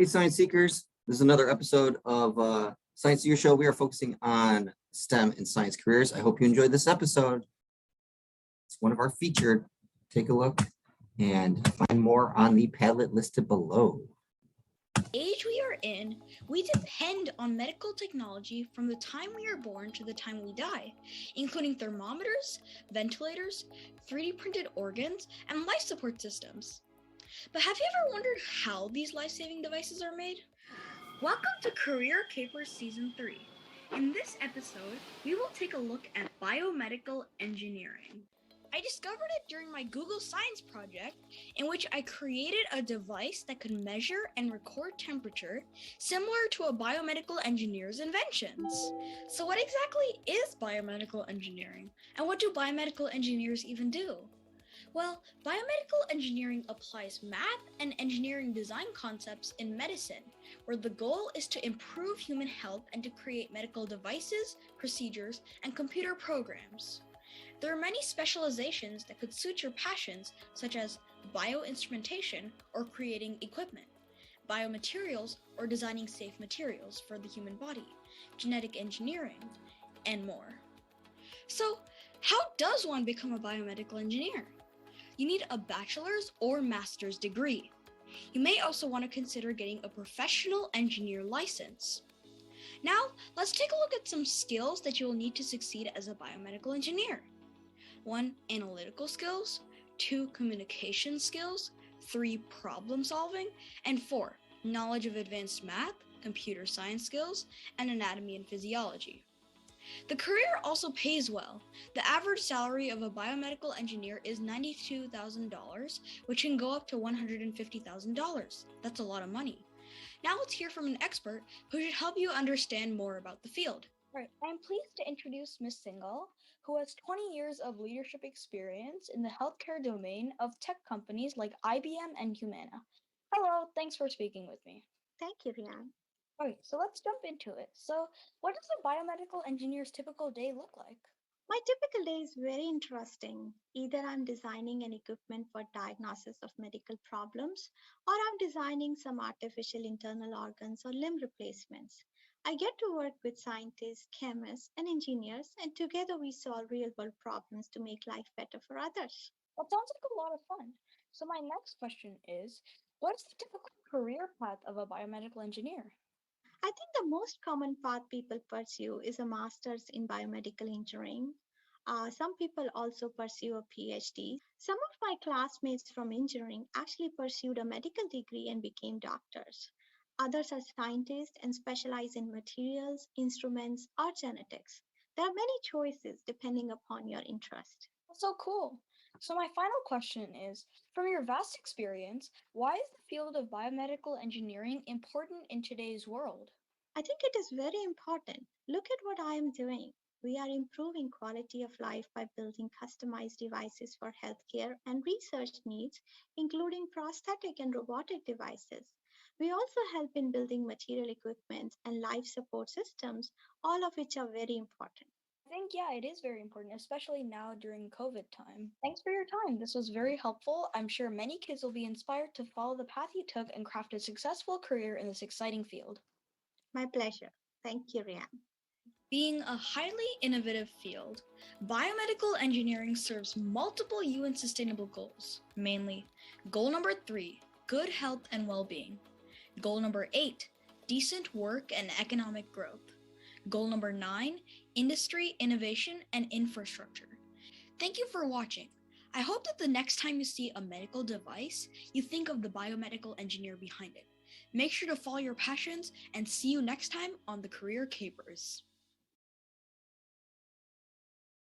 Hey, Science Seekers. This is another episode of Science Seeker Show. We are focusing on STEM and science careers. I hope you enjoyed this episode. It's one of our featured. Take a look and find more on the Padlet listed below. Age we are in, we depend on medical technology from the time we are born to the time we die, including thermometers, ventilators, 3D printed organs, and life support systems. But have you ever wondered how these life-saving devices are made? Welcome to Career Capers Season 3. In this episode, we will take a look at biomedical engineering. I discovered it during my Google Science project, in which I created a device that could measure and record temperature, similar to a biomedical engineer's inventions. So what exactly is biomedical engineering? And what do biomedical engineers even do? Well, biomedical engineering applies math and engineering design concepts in medicine, where the goal is to improve human health and to create medical devices, procedures, and computer programs. There are many specializations that could suit your passions, such as bioinstrumentation or creating equipment, biomaterials or designing safe materials for the human body, genetic engineering, and more. So, how does one become a biomedical engineer? You need a bachelor's or master's degree. You may also want to consider getting a professional engineer license. Now, let's take a look at some skills that you will need to succeed as a biomedical engineer. 1. Analytical skills, 2. Communication skills, 3. Problem solving, and 4. Knowledge of advanced math, computer science skills, and anatomy and physiology. The career also pays well. The average salary of a biomedical engineer is $92,000, which can go up to $150,000. That's a lot of money. Now let's hear from an expert who should help you understand more about the field. All right, I'm pleased to introduce Ms. Singhal, who has 20 years of leadership experience in the healthcare domain of tech companies like IBM and Humana. Hello, thanks for speaking with me. Thank you, Rian. All right, so let's jump into it. So, what does a biomedical engineer's typical day look like? My typical day is very interesting. Either I'm designing an equipment for diagnosis of medical problems, or I'm designing some artificial internal organs or limb replacements. I get to work with scientists, chemists, and engineers, and together we solve real world problems to make life better for others. That sounds like a lot of fun. So, my next question is, what is the typical career path of a biomedical engineer? I think the most common path people pursue is a master's in biomedical engineering. Some people also pursue a PhD. Some of my classmates from engineering actually pursued a medical degree and became doctors. Others are scientists and specialize in materials, instruments, or genetics. There are many choices depending upon your interest. That's so cool. So, my final question is, from your vast experience, why is the field of biomedical engineering important in today's world? I think it is very important. Look at what I am doing. We are improving quality of life by building customized devices for healthcare and research needs, including prosthetic and robotic devices. We also help in building material equipment and life support systems, all of which are very important. I think, yeah, it is very important, especially now during COVID time. Thanks for your time. This was very helpful. I'm sure many kids will be inspired to follow the path you took and craft a successful career in this exciting field. My pleasure. Thank you, Rian. Being a highly innovative field, biomedical engineering serves multiple UN sustainable goals, mainly goal number 3, good health and well-being, goal number 8, decent work and economic growth, goal number 9, industry, innovation, and infrastructure. Thank you for watching. I hope that the next time you see a medical device, you think of the biomedical engineer behind it. Make sure to follow your passions and see you next time on the Career Capers.